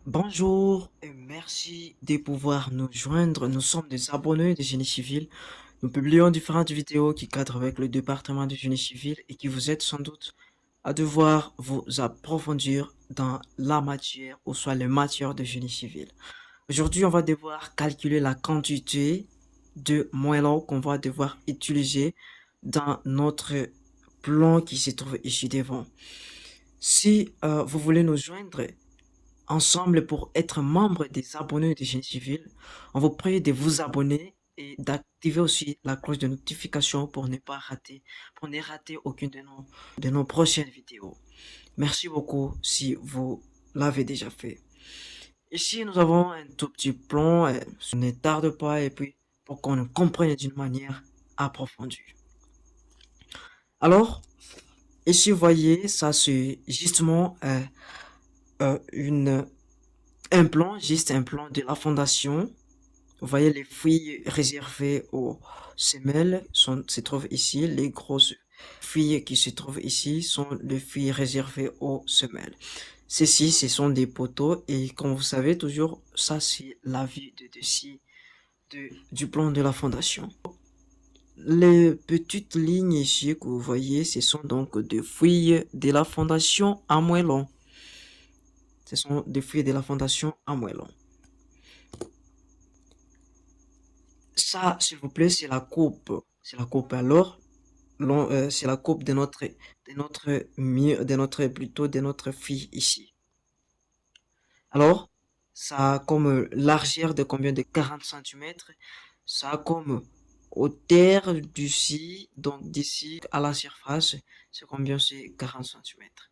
Bonjour et merci de pouvoir nous joindre. Nous sommes des abonnés de Génie Civil. Nous publions différentes vidéos qui cadrent avec le département de Génie Civil et qui vous aident sans doute à devoir vous approfondir dans la matière ou soit les matières de Génie Civil. Aujourd'hui, on va devoir calculer la quantité de moellons qu'on va devoir utiliser dans notre plan qui se trouve ici devant. Si vous voulez nous joindre, ensemble pour être membre des abonnés de Génie Civil. On vous prie de vous abonner et d'activer aussi la cloche de notification pour ne rater aucune de nos prochaines vidéos. Merci beaucoup si vous l'avez déjà fait. Ici, nous avons un tout petit plan, ne tarde pas et puis pour qu'on le comprenne d'une manière approfondie. Alors, ici, vous voyez, ça c'est justement une juste un plan de la fondation. Vous voyez les filles réservées aux semelles se trouvent ici. Les grosses filles qui se trouvent ici sont les filles réservées aux semelles. Ceci, ce sont des poteaux et comme vous savez toujours, ça c'est la vue de dessus du plan de la fondation. Les petites lignes ici que vous voyez, ce sont donc des filles de la fondation à moellons. Ce sont des filles de la fondation à moellons. Ça, s'il vous plaît, c'est la coupe. C'est la coupe. Alors, c'est la coupe de notre fille ici. Alors, ça a comme largeur de combien de 40 centimètres. Ça a comme hauteur d'ici, donc d'ici à la surface, c'est combien? C'est 40 centimètres.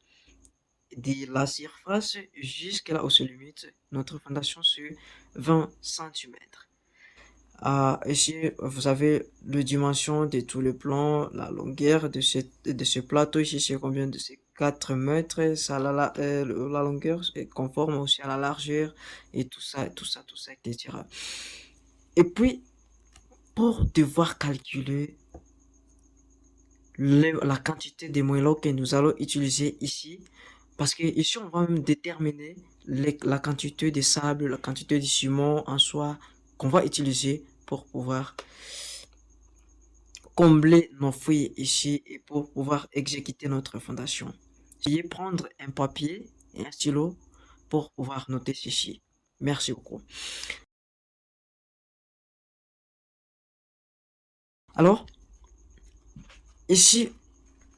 De la surface jusqu'à là où se limite notre fondation sur 20 centimètres. Ici, vous avez le dimension de tout le plan, la longueur de ce plateau. Ici, c'est combien de ces 4 mètres. Ça, la longueur est conforme aussi à la largeur et tout ça, etc. Et puis, pour devoir calculer la quantité de moellons que nous allons utiliser ici, parce que ici, on va même déterminer la quantité de sable, la quantité de ciment en soi qu'on va utiliser pour pouvoir combler nos fouilles ici et pour pouvoir exécuter notre fondation. Veuillez prendre un papier et un stylo pour pouvoir noter ceci. Merci beaucoup. Alors, ici,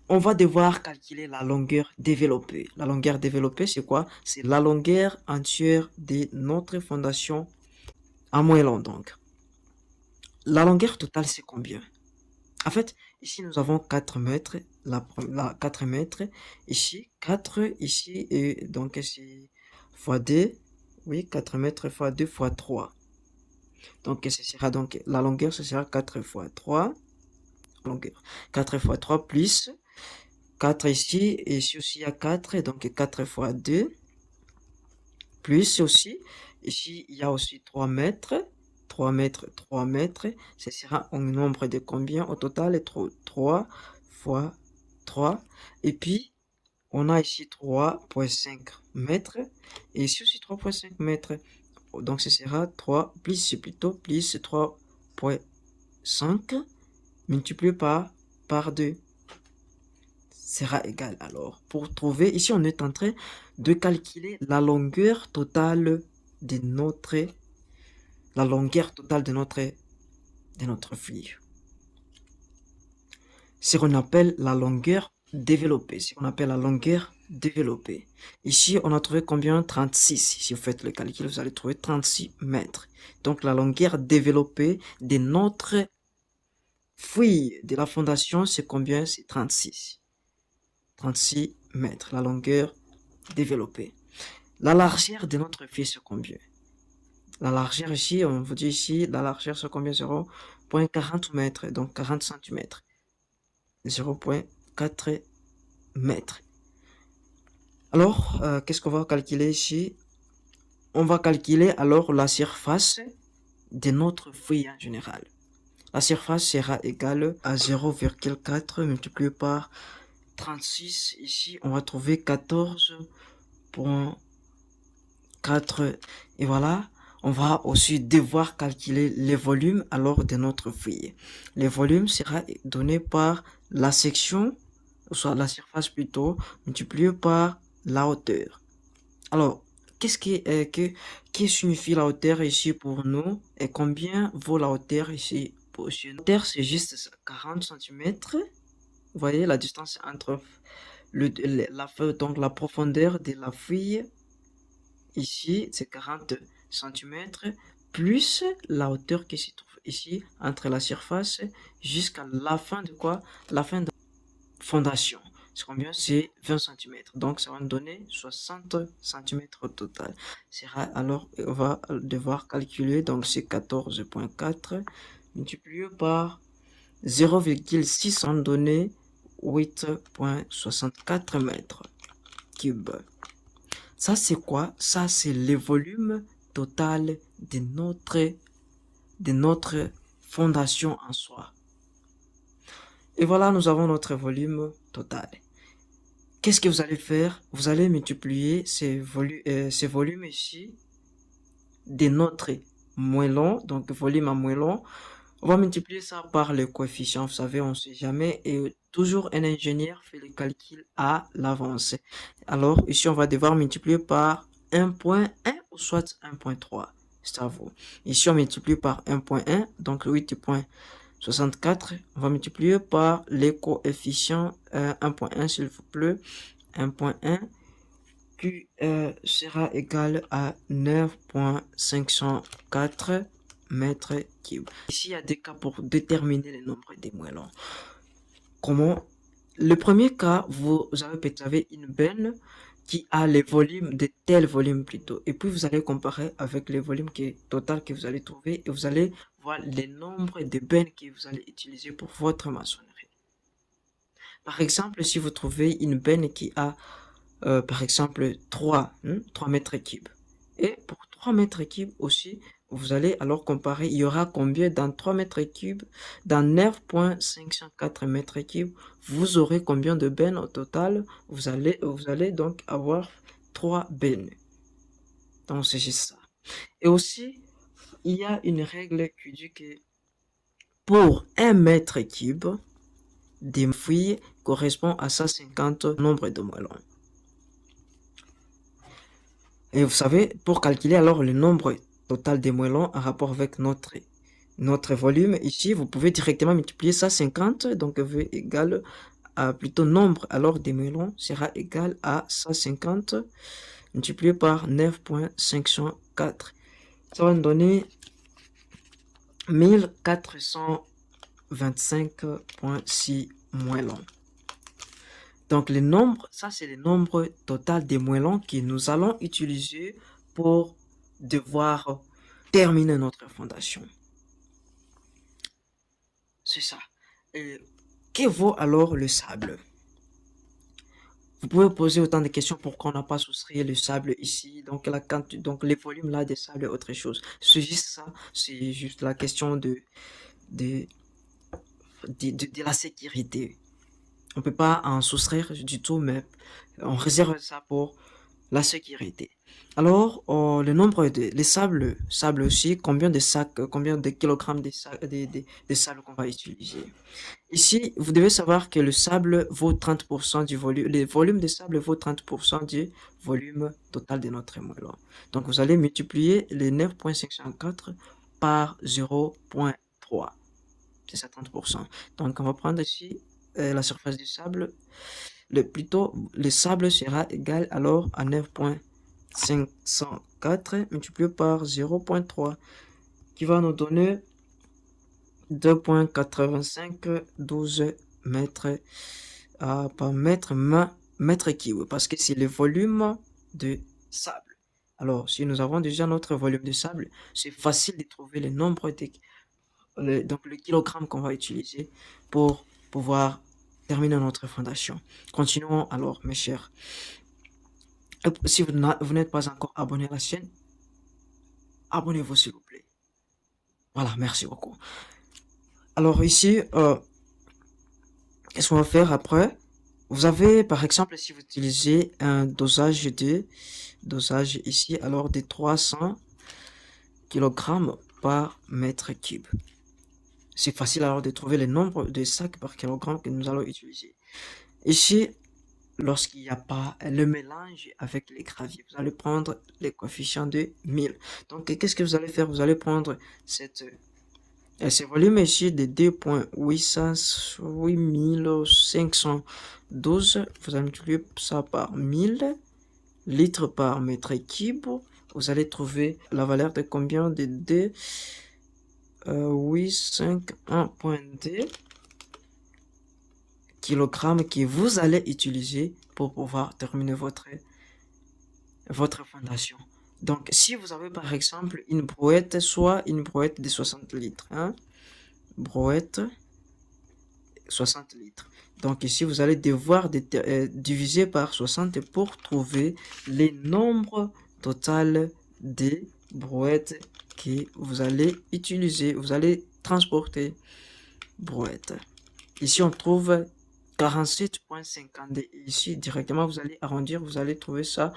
on va devoir calculer la longueur développée. La longueur développée, c'est quoi? C'est la longueur entière de notre fondation en moellon donc. La longueur totale, c'est combien? En fait, ici, nous avons 4 mètres, 4 mètres, ici, 4, ici, et donc c'est fois 2, oui, 4 mètres fois 2 fois 3. Donc, ce sera donc, la longueur, ce sera 4 fois 3, longueur, 4 fois 3 plus 4 ici, et ici aussi il y a 4, donc 4 fois 2, plus aussi, ici il y a aussi 3 mètres, 3 mètres, 3 mètres, ce sera un nombre de combien au total? 3 fois 3, et puis on a ici 3,5 mètres, et ici aussi 3,5 mètres, donc ce sera 3, plus plutôt, plus 3,5 multiplié par 2 sera égal. Alors, pour trouver, ici on est en train de calculer la longueur totale de notre, fille. C'est ce qu'on appelle la longueur développée. Ici, on a trouvé combien? 36. Si vous faites le calcul, vous allez trouver 36 mètres. Donc, la longueur développée de notre fille de la fondation, c'est combien? C'est 36. 36 mètres, la longueur développée. La largeur de notre fille, c'est combien? La largeur ici, on vous dit ici, la largeur c'est combien? 0,40 mètres, donc 40 cm. 0,4 mètres. Alors, qu'est-ce qu'on va calculer ici? On va calculer alors la surface de notre feuille en général. La surface sera égale à 0,4 multiplié par 36. Ici, on va trouver 14,4 4. Et voilà, on va aussi devoir calculer les volumes alors de notre feuille. Les volumes sera donné par la section, soit la surface plutôt, multiplié par la hauteur. Alors, qui signifie la hauteur ici pour nous et combien vaut la hauteur ici pour nous? La hauteur, c'est juste 40 cm. Vous voyez la distance entre donc la profondeur de la feuille ici, c'est 40 cm, plus la hauteur qui se trouve ici entre la surface jusqu'à la fin de quoi? La fin de la fondation. C'est combien? C'est 20 cm. Donc, ça va nous donner 60 cm au total. Alors, on va devoir calculer. Donc, c'est 14,4 multiplié par 0,6, ça va nous donner 8,64 mètres cubes. Ça, c'est quoi? Ça, c'est le volume total de notre fondation en soi. Et voilà, nous avons notre volume total. Qu'est-ce que vous allez faire? Vous allez multiplier ces volumes ici de notre moellon, donc volume en moellon. On va multiplier ça par le coefficient. Vous savez, on ne sait jamais. Et toujours un ingénieur fait le calcul à l'avance. Alors, ici, on va devoir multiplier par 1,1 ou soit 1,3. C'est à vous. Ici, on multiplie par 1,1, donc 8,64. On va multiplier par les coefficients 1,1, s'il vous plaît. 1,1 qui sera égal à 9,504 mètres cubes. Ici, il y a des cas pour déterminer le nombre des moellons. Comment? Le premier cas, vous avez une benne qui a les volumes de tel volume plutôt. Et puis, vous allez comparer avec les volumes total que vous allez trouver et vous allez voir le nombre de bennes que vous allez utiliser pour votre maçonnerie. Par exemple, si vous trouvez une benne qui a par exemple 3 mètres cubes. Et pour 3 mètres cubes aussi, vous allez alors comparer, il y aura combien dans 3 mètres cubes, dans 9,504 mètres cubes, vous aurez combien de bennes au total? Vous allez donc avoir 3 bennes. Donc c'est juste ça. Et aussi, il y a une règle qui dit que pour 1 mètre cube, des fouilles correspond à 150 nombre de moellons. Et vous savez, pour calculer alors le nombre total des moellons en rapport avec notre volume, ici, vous pouvez directement multiplier ça 50, donc V égale à plutôt nombre, alors des moellons sera égal à 150 multiplié par 9,504. Ça va nous donner 1425,6 moellons. Donc, le nombre, ça c'est le nombre total des moellons que nous allons utiliser pour devoir terminer notre fondation. C'est ça. Et que vaut alors le sable? Vous pouvez poser autant de questions pourquoi on n'a pas soustrait le sable ici, donc les volumes là des sables et autre chose. C'est juste ça, c'est juste la question de la sécurité. On peut pas en soustraire du tout, mais on réserve ça pour la sécurité. Alors, le nombre les sables aussi, combien de sacs, combien de kilogrammes de sable qu'on va utiliser. Ici, vous devez savoir que le sable vaut 30% du volume, le volume de sable vaut 30% du volume total de notre moellon. Donc, vous allez multiplier les 9,504 par 0,3. C'est ça, 30%. Donc, on va prendre ici la surface du sable. Le sable sera égal alors à 9,504 multiplié par 0,3 qui va nous donner 2,8512 mètres par mètre cube parce que c'est le volume de sable. Alors, si nous avons déjà notre volume de sable, c'est facile de trouver le nombre donc le kilogramme qu'on va utiliser pour pouvoir terminer notre fondation. Continuons alors, mes chers. Si vous n'êtes pas encore abonné à la chaîne, abonnez-vous s'il vous plaît. Voilà, merci beaucoup. Alors ici, qu'est-ce qu'on va faire après? Vous avez, par exemple, si vous utilisez un dosage ici, alors de 300 kg par mètre cube. C'est facile alors de trouver le nombre de sacs par kilogramme que nous allons utiliser. Ici, lorsqu'il n'y a pas le mélange avec les graviers, vous allez prendre les coefficients de 1000. Donc, qu'est-ce que vous allez faire? Vous allez prendre ce volume ici de 2,8512. Vous allez multiplier ça par 1000 litres par mètre cube. Vous allez trouver la valeur de combien? De 2,851,2 kg que vous allez utiliser pour pouvoir terminer votre fondation. Donc, si vous avez par exemple une brouette, soit une brouette de 60 litres, hein, brouette 60 litres. Donc ici, vous allez devoir diviser par 60 pour trouver les nombres total des brouettes que vous allez utiliser, vous allez transporter brouette. Ici, on trouve 47,50. Ici, directement, vous allez arrondir, vous allez trouver ça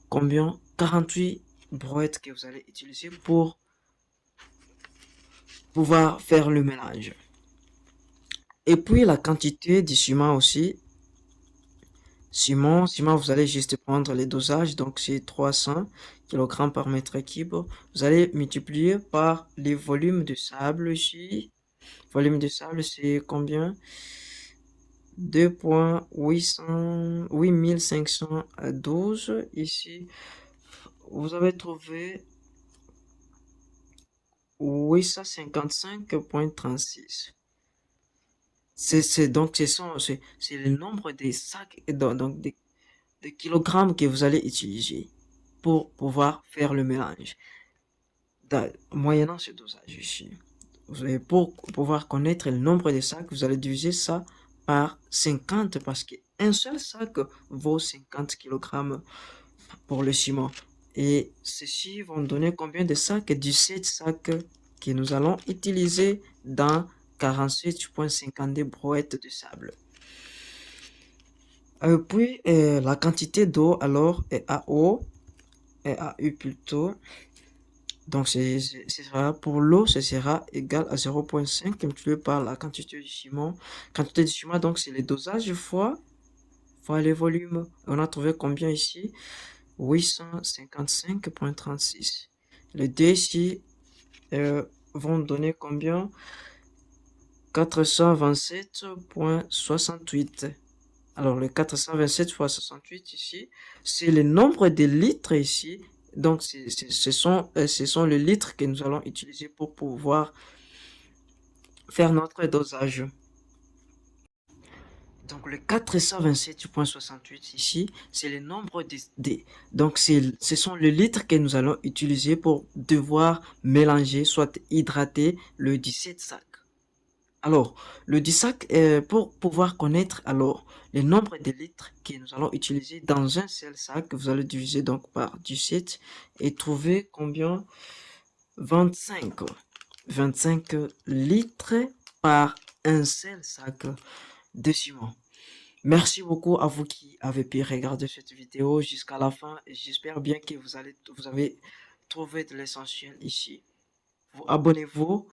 combien? 48 brouettes que vous allez utiliser pour pouvoir faire le mélange. Et puis, la quantité du ciment aussi. Ciment, vous allez juste prendre les dosages, donc c'est 300 kg par mètre cube. Vous allez multiplier par les volumes de sable ici. Volume de sable, c'est combien? 2,8512. Ici, vous avez trouvé 855,36. Donc, c'est le nombre des sacs, donc des kilogrammes que vous allez utiliser pour pouvoir faire le mélange. Moyennant ce dosage ici. Pour pouvoir connaître le nombre de sacs, vous allez diviser ça par 50 parce qu'un seul sac vaut 50 kg pour le ciment. Et ceci vont donner combien de sacs? 17 sacs que nous allons utiliser dans 47,52 brouettes de sable. Puis la quantité d'eau alors est AO, est AU plutôt. Donc ce sera pour l'eau, ce sera égal à 0,5 multiplié par la quantité du ciment. Quantité du ciment, donc c'est les dosages fois les volumes. On a trouvé combien ici? 855,36. Les deux ici vont donner combien? 427,68. Alors, le 427 fois 68 ici, c'est le nombre de litres ici. Donc, ce sont les litres que nous allons utiliser pour pouvoir faire notre dosage. Donc, le 427,68 ici, c'est le nombre donc, ce sont les litres que nous allons utiliser pour devoir mélanger, soit hydrater le 17 sacs. Alors, le 10 sacs, pour pouvoir connaître alors le nombre de litres que nous allons utiliser dans un seul sac, vous allez diviser donc par 17 et trouver combien? 25 litres par un seul sac de ciment. Merci beaucoup à vous qui avez pu regarder cette vidéo jusqu'à la fin et j'espère bien que vous avez trouvé de l'essentiel ici. Abonnez-vous